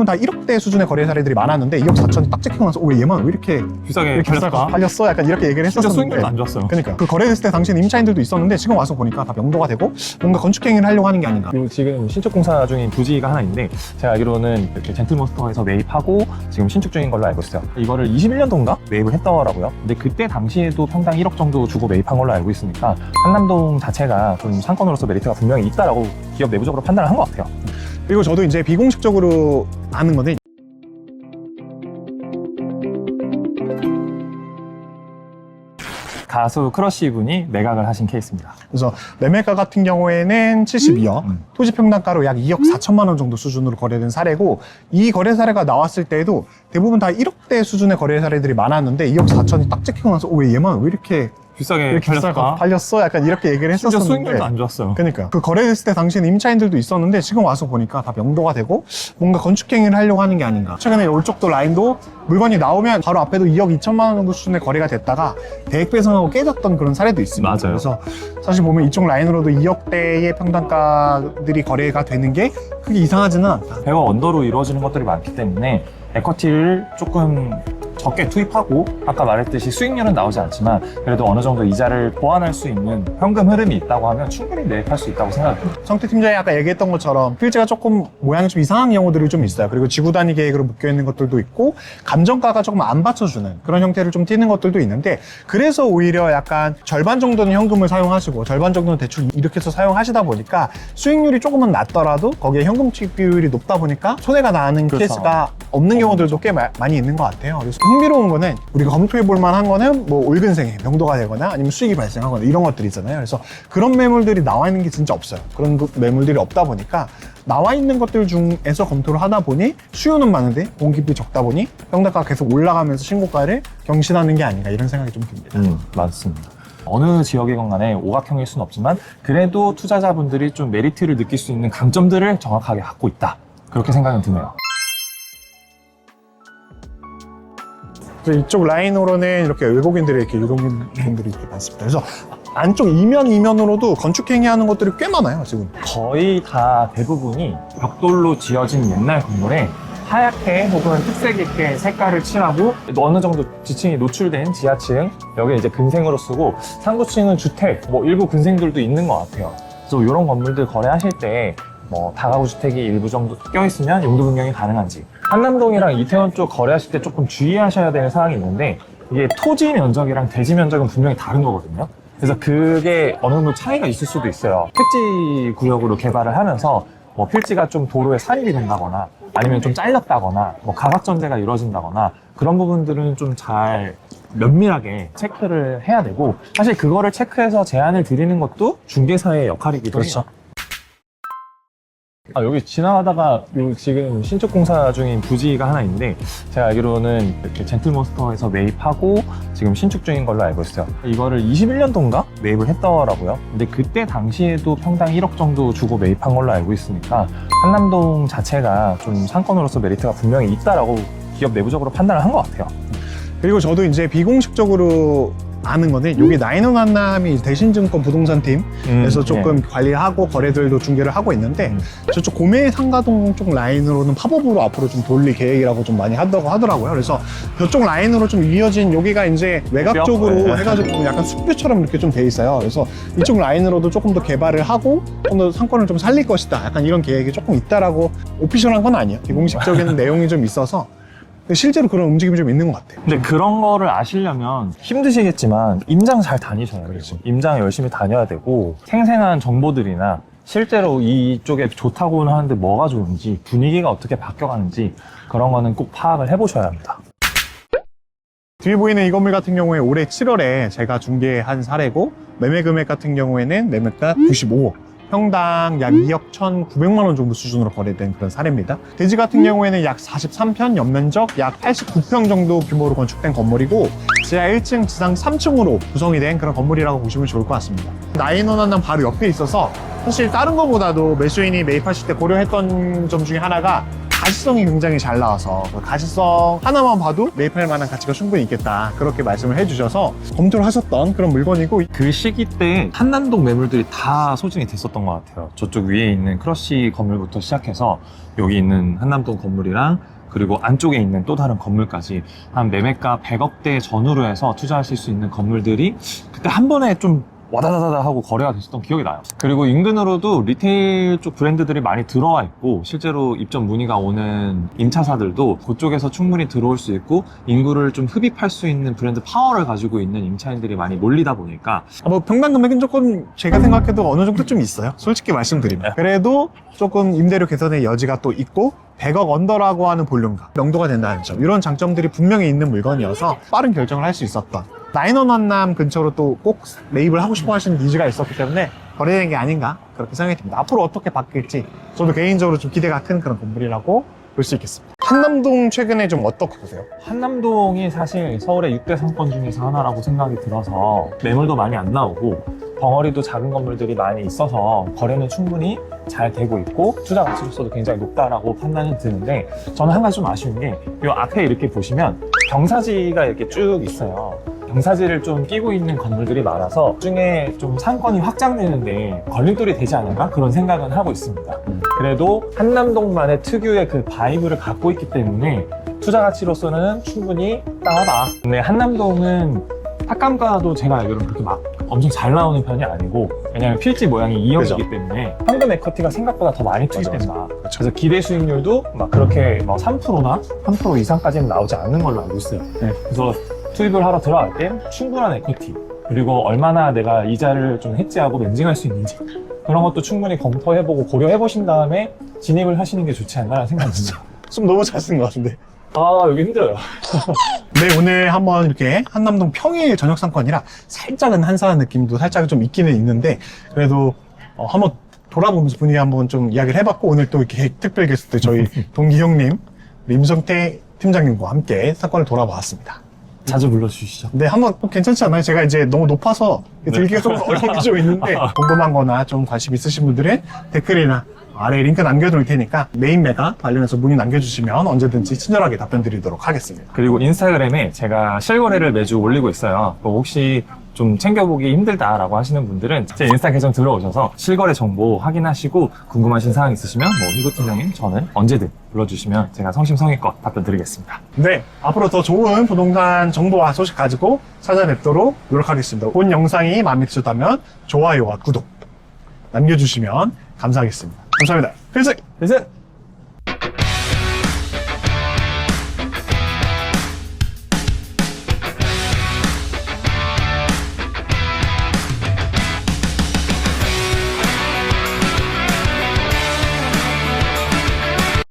대부분 다 1억대 수준의 거래 사례들이 많았는데 2억 4천이 딱 찍히고 나서 왜 얘만 왜 이렇게 비싸게 팔렸어? 약간 이렇게 얘기를 진짜 했었는데 수익률도 안 좋았어요. 그러니까 그 거래됐을 때 당시에는 임차인들도 있었는데 지금 와서 보니까 다 명도가 되고 뭔가 건축행위를 하려고 하는 게 아닌가. 그리고 지금 신축 공사 중인 부지가 하나 있는데 제가 알기로는 이렇게 젠틀몬스터에서 매입하고 지금 신축 중인 걸로 알고 있어요. 이거를 21년도인가 매입을 했더라고요. 근데 그때 당시에도 평당 1억 정도 주고 매입한 걸로 알고 있으니까 한남동 자체가 좀 상권으로서 메리트가 분명히 있다라고 기업 내부적으로 판단을 한 것 같아요. 그리고 저도 이제 비공식적으로 아는 건데 가수 크러쉬 분이 매각을 하신 케이스입니다. 그래서 매매가 같은 경우에는 72억, 토지 평당가로 약 2억 4천만 원 정도 수준으로 거래된 사례고 이 거래 사례가 나왔을 때에도 대부분 다 1억대 수준의 거래 사례들이 많았는데 2억 4천이 딱 찍히고 나서 왜 얘만 왜 이렇게 비싸게 팔렸어? 약간 이렇게 얘기를 진짜 했었는데 수익률도 안 좋았어요. 그러니까 그 거래됐을 때 당시에는 임차인들도 있었는데 지금 와서 보니까 다 명도가 되고 뭔가 건축행위를 하려고 하는 게 아닌가. 최근에 이쪽도 라인도 물건이 나오면 바로 앞에도 2억 2천만 원 정도 수준의 거래가 됐다가 대액 배송하고 깨졌던 그런 사례도 있습니다. 맞아요. 그래서 사실 보면 이쪽 라인으로도 2억대의 평당가들이 거래가 되는 게 크게 이상하지는 않다. 배어 언더로 이루어지는 것들이 많기 때문에 에쿼티를 조금 적게 투입하고 아까 말했듯이 수익률은 나오지 않지만 그래도 어느 정도 이자를 보완할 수 있는 현금 흐름이 있다고 하면 충분히 매입할 수 있다고 생각합니다. 성태 팀장이 아까 얘기했던 것처럼 필지가 조금 모양이 좀 이상한 경우들이 좀 있어요. 그리고 지구 단위 계획으로 묶여있는 것들도 있고 감정가가 조금 안 받쳐주는 그런 형태를 좀 띠는 것들도 있는데 그래서 오히려 약간 절반 정도는 현금을 사용하시고 절반 정도는 대출 이렇게 해서 사용하시다 보니까 수익률이 조금은 낮더라도 거기에 현금 투입 비율이 높다 보니까 손해가 나는 그렇죠. 케이스가 없는 경우들도 꽤 많이 있는 것 같아요. 그래서 흥미로운 거는 우리가 검토해 볼 만한 거는 뭐 올근생에 명도가 되거나 아니면 수익이 발생하거나 이런 것들이 있잖아요. 그래서 그런 매물들이 나와 있는 게 진짜 없어요. 그런 매물들이 없다 보니까 나와 있는 것들 중에서 검토를 하다 보니 수요는 많은데 공급이 적다 보니 평당가가 계속 올라가면서 신고가를 경신하는 게 아닌가 이런 생각이 좀 듭니다. 맞습니다. 어느 지역이건 간에 오각형일 수는 없지만 그래도 투자자분들이 좀 메리트를 느낄 수 있는 강점들을 정확하게 갖고 있다. 그렇게 생각은 드네요. 그래서 이쪽 라인으로는 이렇게 외국인들이 이렇게 유동인분들이 이렇게 많습니다. 그래서 안쪽 이면으로도 건축행위 하는 것들이 꽤 많아요, 지금. 거의 다 대부분이 벽돌로 지어진 옛날 건물에 하얗게 혹은 특색 있게 색깔을 칠하고 어느 정도 지층이 노출된 지하층, 여기 이제 근생으로 쓰고 상부층은 주택, 뭐 일부 근생들도 있는 것 같아요. 그래서 이런 건물들 거래하실 때 뭐 다가구 주택이 일부 정도 껴있으면 용도 변경이 가능한지, 한남동이랑 이태원 쪽 거래하실 때 조금 주의하셔야 되는 사항이 있는데 이게 토지 면적이랑 대지 면적은 분명히 다른 거거든요. 그래서 그게 어느 정도 차이가 있을 수도 있어요. 택지 구역으로 개발을 하면서 뭐 필지가 좀 도로에 산입이 된다거나 아니면 좀 잘렸다거나 뭐 가각전제가 이루어진다거나 그런 부분들은 좀 잘 면밀하게 체크를 해야 되고 사실 그거를 체크해서 제안을 드리는 것도 중개사의 역할이기도 해요. 여기 지나가다가 지금 신축 공사 중인 부지가 하나 있는데 제가 알기로는 이렇게 젠틀몬스터에서 매입하고 지금 신축 중인 걸로 알고 있어요. 이거를 21년도인가 매입을 했더라고요. 근데 그때 당시에도 평당 1억 정도 주고 매입한 걸로 알고 있으니까 한남동 자체가 좀 상권으로서 메리트가 분명히 있다라고 기업 내부적으로 판단을 한 것 같아요. 그리고 저도 이제 비공식적으로 아는 거는 여기 나인원 한남이 대신증권 부동산 팀에서 조금 관리하고 거래들도 중개를 하고 있는데 저쪽 고메 상가동 쪽 라인으로는 팝업으로 앞으로 좀 돌릴 계획이라고 좀 많이 한다고 하더라고요. 그래서 저쪽 라인으로 좀 이어진 여기가 이제 외곽 쪽으로 해가지고 약간 숲뷰처럼 이렇게 좀 돼 있어요. 그래서 이쪽 라인으로도 조금 더 개발을 하고 좀 더 상권을 좀 살릴 것이다. 약간 이런 계획이 조금 있다라고 오피셜한 건 아니에요. 비공식적인 내용이 좀 있어서 실제로 그런 움직임이 좀 있는 것 같아요. 근데 그런 거를 아시려면 힘드시겠지만 임장 잘 다니셔야 돼요. 임장 열심히 다녀야 되고 생생한 정보들이나 실제로 이쪽에 좋다고는 하는데 뭐가 좋은지 분위기가 어떻게 바뀌어가는지 그런 거는 꼭 파악을 해보셔야 합니다. 뒤에 보이는 이 건물 같은 경우에 올해 7월에 제가 중개한 사례고 매매 금액 같은 경우에는 매매가 95억 평당 약 2억 1,900만 원 정도 수준으로 거래된 그런 사례입니다. 대지 같은 경우에는 약 43평, 연면적 약 89평 정도 규모로 건축된 건물이고 지하 1층, 지상 3층으로 구성이 된 그런 건물이라고 보시면 좋을 것 같습니다. 나인원 한남 바로 옆에 있어서 사실 다른 것보다도 매수인이 매입하실 때 고려했던 점 중에 하나가 가시성이 굉장히 잘 나와서 그 가시성 하나만 봐도 매입할 만한 가치가 충분히 있겠다, 그렇게 말씀을 해주셔서 검토를 하셨던 그런 물건이고, 그 시기 때 한남동 매물들이 다 소진이 됐었던 것 같아요. 저쪽 위에 있는 크러쉬 건물부터 시작해서 여기 있는 한남동 건물이랑 그리고 안쪽에 있는 또 다른 건물까지 한 매매가 100억대 전후로 해서 투자하실 수 있는 건물들이 그때 한 번에 좀 와다다다다 하고 거래가 됐었던 기억이 나요. 그리고 인근으로도 리테일 쪽 브랜드들이 많이 들어와 있고, 실제로 입점 문의가 오는 임차사들도 그쪽에서 충분히 들어올 수 있고, 인구를 좀 흡입할 수 있는 브랜드 파워를 가지고 있는 임차인들이 많이 몰리다 보니까 뭐 평당 금액은 조금 제가 생각해도 어느 정도 좀 있어요, 솔직히 말씀드리면. 그래도 조금 임대료 개선의 여지가 또 있고 100억 언더라고 하는 볼륨감, 명도가 된다는 점, 이런 장점들이 분명히 있는 물건이어서 빠른 결정을 할 수 있었던, 나인원 한남 근처로 또 꼭 매입을 하고 싶어 하시는 니즈가 있었기 때문에 거래된 게 아닌가, 그렇게 생각이 듭니다. 앞으로 어떻게 바뀔지 저도 개인적으로 좀 기대가 큰 그런 건물이라고 볼 수 있겠습니다. 한남동 최근에 좀 어떻게 보세요? 한남동이 사실 서울의 6대 상권 중에서 하나라고 생각이 들어서 매물도 많이 안 나오고 덩어리도 작은 건물들이 많이 있어서 거래는 충분히 잘 되고 있고 투자 가치로서도 굉장히 높다라고 판단이 드는데, 저는 한 가지 좀 아쉬운 게 이 앞에 이렇게 보시면 경사지가 이렇게 쭉 있어요. 경사지를 좀 끼고 있는 건물들이 많아서 중에 좀 상권이 확장되는데 걸림돌이 되지 않을까? 그런 생각은 하고 있습니다. 그래도 한남동만의 특유의 그 바이브를 갖고 있기 때문에 투자 가치로서는 충분히 땅하다. 근데 한남동은 탁감가도 제가 알기로는 그렇게 막 엄청 잘 나오는 편이 아니고, 왜냐면 필지 모양이 E형이기 그죠. 때문에 현금 에쿼티가 생각보다 더 많이 투입된다. 그렇죠. 그래서 기대 수익률도 막 그렇게 막 3%나 3% 이상까지는 나오지 않는 걸로 알고 있어요. 네. 그래서 투입을 하러 들어갈 때 충분한 에쿼티, 그리고 얼마나 내가 이자를 좀 해지하고 멘징할 수 있는지, 그런 것도 충분히 검토해보고 고려해보신 다음에 진입을 하시는 게 좋지 않나라는 생각이 듭니다. 숨 너무 잘 쓴 것 같은데. 아, 여기 힘들어요. 네, 오늘 한번 이렇게 한남동 평일 저녁 상권이라 살짝은 한산한 느낌도 살짝 좀 있기는 있는데, 그래도 한번 돌아보면서 분위기 한번 좀 이야기를 해봤고, 오늘 또 이렇게 특별 게스트 저희 동기 형님, 임성태 팀장님과 함께 상권을 돌아봤습니다. 자주 불러주시죠. 네, 한번 괜찮지 않나요? 제가 이제 너무 높아서 들기가 조금 어려운 게 좀 있는데, 궁금한 거나 좀 관심 있으신 분들은 댓글이나 아래에 링크 남겨둘 테니까 메인 매가 관련해서 문의 남겨주시면 언제든지 친절하게 답변 드리도록 하겠습니다. 그리고 인스타그램에 제가 실거래를 매주 올리고 있어요. 뭐 혹시 좀 챙겨보기 힘들다라고 하시는 분들은 제 인스타 계정 들어오셔서 실거래 정보 확인하시고 궁금하신 사항 있으시면 뭐 희구 팀장님, 저는 언제든 불러주시면 제가 성심성의껏 답변 드리겠습니다. 네, 앞으로 더 좋은 부동산 정보와 소식 가지고 찾아뵙도록 노력하겠습니다. 본 영상이 마음에 드셨다면 좋아요와 구독 남겨주시면 감사하겠습니다. 감사합니다. 필승! 필승!